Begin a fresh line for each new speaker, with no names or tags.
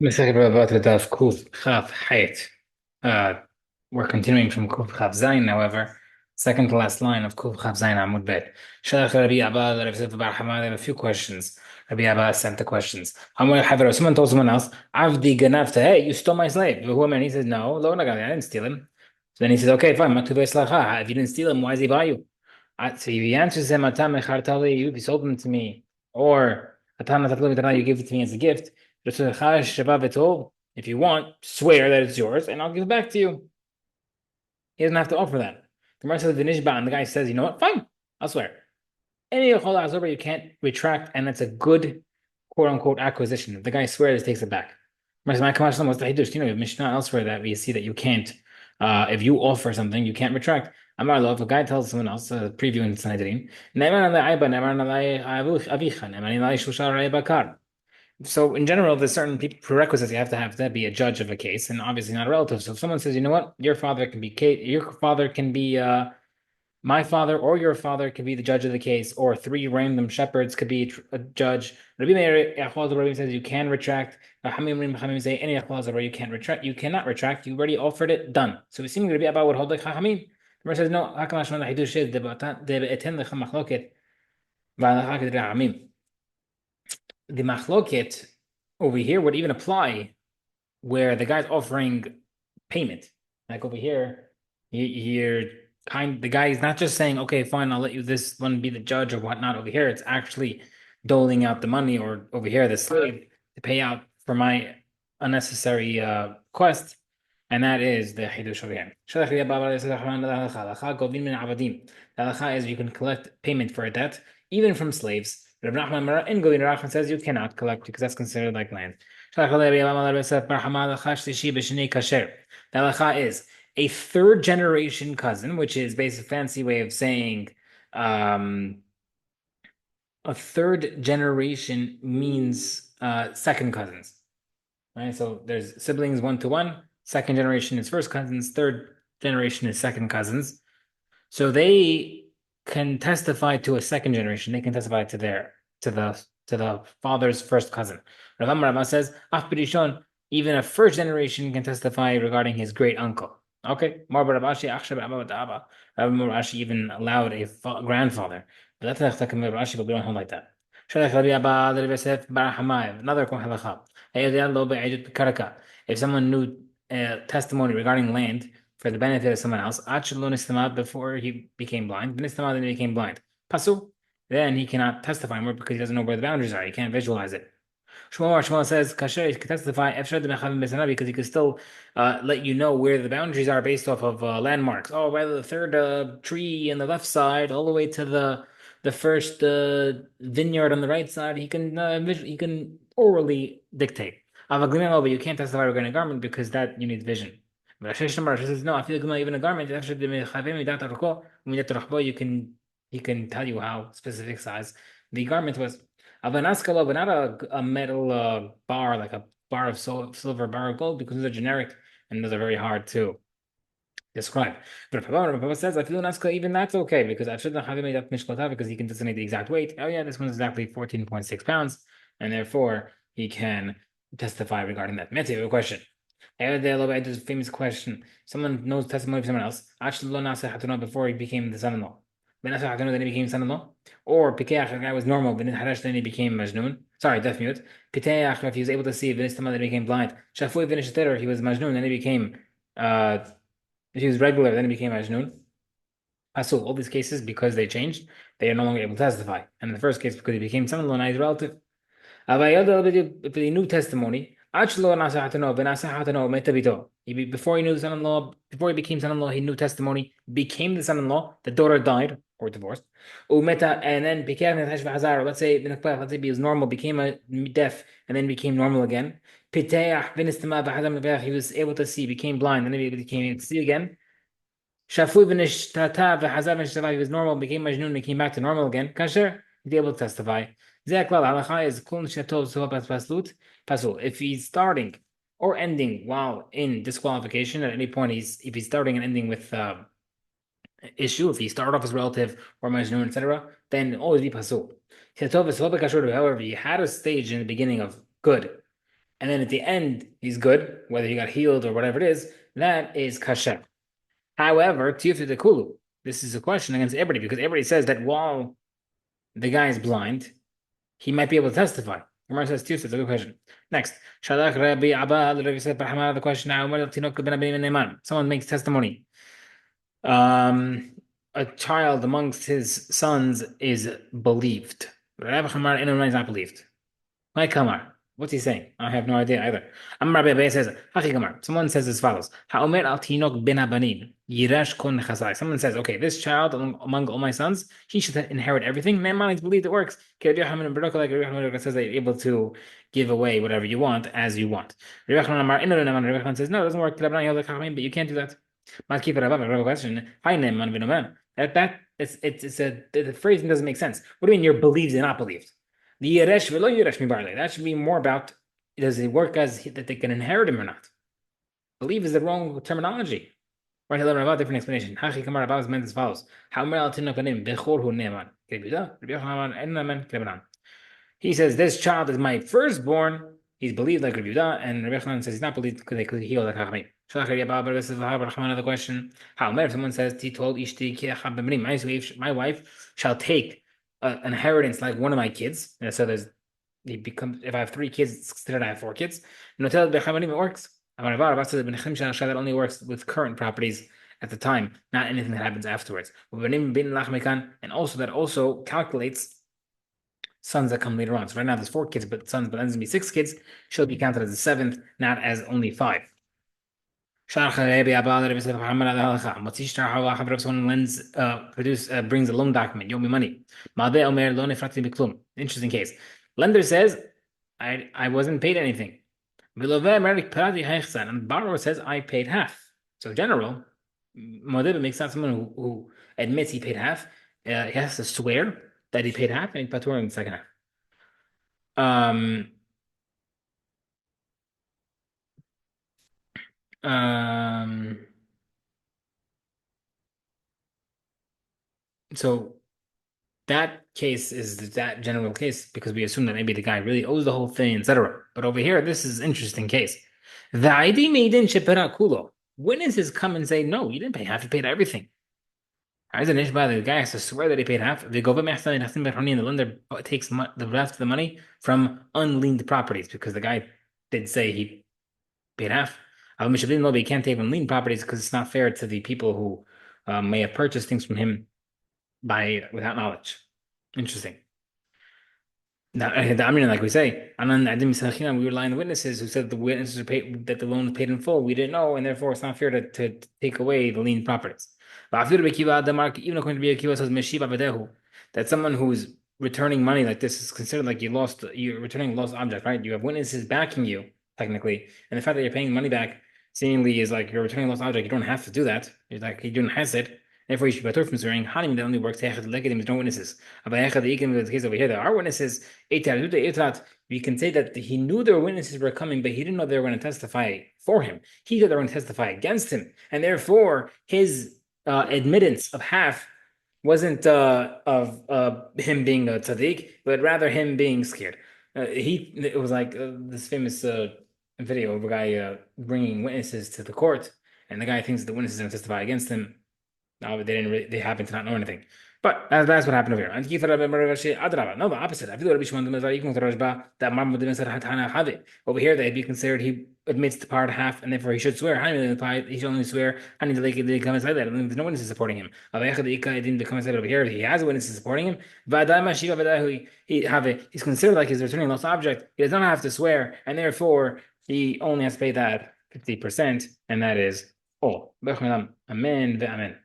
Masechet Batra Daf Kuf Chaf Hayt. We're continuing from Kuf Chaf Zayin, however, second to last line of Kuf Chaf Zayin Amud Bet. Shalach Rabbi Abba, Rabbi Yosef Bar Hamad, have a few questions. Rabbi Abba sent the questions. Someone told someone else, Avdi Ganavta, hey, you stole my slave. The woman, he says, no, Lo Nagami, I didn't steal him. So then he says, okay, fine, Matuvei Slacha. If you didn't steal him, why does he buy you? So if he answers him, Atam Echartali, you sold him to me, or Atam Echartali, you give it to me as a gift. If you want, swear that it's yours, and I'll give it back to you. He doesn't have to offer that. The Gemara says the and the guy says, you know what? Fine, I'll swear. Any you can't retract, and that's a good quote unquote acquisition. If the guy swears, takes it back. What's the Hidush? You know, Mishnah elsewhere that we see that you can't, if you offer something, you can't retract. Amar lo, if a guy tells someone else, preview in Sanhedrin, so in general, there's certain prerequisites you have to be a judge of a case, and obviously not a relative. So if someone says, you know what, your father can be Kate, your father can be my father, or your father could be the judge of the case, or three random shepherds could be a judge. Rabbi Meir says you can retract. Hamim say any where you can't retract, you cannot retract. You already offered it, done. So we seem to be about what hold like Chachamim. The Gemara says no. The machloket over here would even apply where the guy's offering payment. Like over here, the guy is not just saying, okay, fine, I'll let you this one be the judge or whatnot. Over here, it's actually doling out the money, or over here, the slave to pay out for my unnecessary quest. And that is the Hidush over here. The halacha is you can collect payment for a debt, even from slaves. Rav Nachman says you cannot collect because that's considered like land. The halacha is a third generation cousin, which is basically a fancy way of saying a third generation means second cousins. Right? So there's siblings 1 to 1. Second generation is first cousins. Third generation is second cousins. So they can testify to a second generation. They can testify to the father's first cousin. Rav Amar says, Af B'rishon, even a first generation can testify regarding his great uncle. Okay, Mar Bar Abashi, Achshe B'Abba B'Abba. Rav Abashi even allowed a grandfather. But that's not Rashi, but we don't hold like that. Another halacha. If someone knew testimony regarding land for the benefit of someone else, before he became blind, then he became blind. Pasu, then he cannot testify more because he doesn't know where the boundaries are. He can't visualize it. Shmuel says, Kasher, he can testify because he can still let you know where the boundaries are based off of landmarks. Oh, by the third tree on the left side, all the way to the first vineyard on the right side, he can orally dictate. But you can't testify regarding a garment because that you need vision. But Asher says, no, I feel like even a garment, he can tell you how specific size the garment was. But not a metal bar, like a bar of silver, bar of gold, because those are generic and those are very hard to describe. But Papa says, I feel Naska, even that's okay, because I shouldn't have made that mishklata because he can designate the exact weight. Oh yeah, this one's exactly 14.6 pounds, and therefore he can testify regarding that. Matthew, have a question. There's a famous question. Someone knows testimony of someone else. Actually, before he became the son-in-law. Then he became son-in-law. Or Pikeach, the guy was normal, then he became Majnun. Sorry, deaf mute. Piteach, if he was able to see, then he became blind. Shafui finished there, he was Majnun, then he became if he was regular, then he became Majnun. So all these cases, because they changed, they are no longer able to testify. And in the first case, because he became son-in-law, now he's relative. If he knew testimony, before he knew the son-in-law, before he became son-in-law, he knew testimony, became the son-in-law, the daughter died or divorced. And then let's say he was normal, became a deaf, and then became normal again. He was able to see, became blind, and then he became able to see again. He was normal, became Majnun, and came back to normal again. Kasher, he'd be able to testify. If he's starting or ending while in disqualification at any point, if he's starting and ending with issue, if he started off as relative or Majnun, etc., then always be pasul. However, he had a stage in the beginning of good, and then at the end he's good, whether he got healed or whatever it is, that is kasher. However, Tifta de Kulu, this is a question against everybody because everybody says that while the guy is blind, he might be able to testify. Gemara says Tifta, it's a good question. Next, Shalach Rabbi Abba, Rabbi said, the question now, someone makes testimony. A child amongst his sons is believed. Rabbi Chamar is not believed. My Kamar. What's he saying? I have no idea either. Amar Rabbi says, Hachi Kamar. Someone says as follows: Ha'omer al tinok ben abanim yirash kol nechasai. Someone says, okay, this child among all my sons, he should inherit everything. Man, is believed it works. Like Rabbi Yochanan says that you're able to give away whatever you want as you want. Rabbi Yochanan says, no, it doesn't work. But you can't do that. Question. The phrasing doesn't make sense. What do you mean you're believed and not believed? The Yeresh velo Yeresh mibarle. That should be more about does it work as that they can inherit him or not? Believe is the wrong terminology. Right, a different explanation. Hachi Kamar Abbas meant as follows: He says, this child is my firstborn. He's believed like Rabbi Yehuda, and Rabbi Yochanan says he's not believed because they could heal like Chachamim. Another question: how if someone says he told Ishti my wife shall take an inheritance like one of my kids, and so there's he becomes if I have 3 kids, it's considered I have 4 kids. No, tell it works. That only works with current properties at the time, not anything that happens afterwards. And also that also calculates sons that come later on. So right now there's 4 kids, but sons, but then there's gonna be 6 kids. She'll be counted as the 7th, not as only 5. Someone lends, brings a loan document, you owe me money. Interesting case. Lender says, I wasn't paid anything. And borrower says, I paid half. So general, makes sense someone who admits he paid half. He has to swear that he paid half and he patur in the second half. Um, um, so that case is that general case because we assume that maybe the guy really owes the whole thing, etc. But over here, this is an interesting case. The ID made in kulo. Witnesses come and say, no, you didn't pay half, you paid everything. The guy has to swear that he paid half. The lender takes the rest of the money from unliened properties because the guy did say he paid half. But he can't take from liened properties because it's not fair to the people who may have purchased things from him without knowledge. Interesting. Now, I mean, like we say, we rely on the witnesses who said the witnesses are paid, that the loan was paid in full. We didn't know, and therefore it's not fair to take away the lien properties. But even according to Rabbi Akiva, says that someone who's returning money like this is considered like you're returning a lost object, right? You have witnesses backing you technically, and the fact that you're paying money back seemingly is like you're returning a lost object. You don't have to do that. You're like you don't have it. Therefore, you should be from swearing. Hanim that only works. There's no witnesses. But in the case over here, there are witnesses. We can say that he knew there were witnesses were coming, but he didn't know they were going to testify for him. He thought they were going to testify against him, and therefore his admittance of half wasn't of him being a tzaddik, but rather him being scared. It was like this famous video of a guy bringing witnesses to the court, and the guy thinks the witnesses are going to testify against him. No, they didn't. They happen to not know anything. But that's what happened over here. And no, the opposite. Over here, they'd be considered he admits the part half, and therefore he should swear. He should only swear. There's no witnesses supporting him. Over here, he has witnesses supporting him. He's considered like he's returning lost object. He does not have to swear, and therefore he only has to pay that 50%, and that is all. Amen. Amen.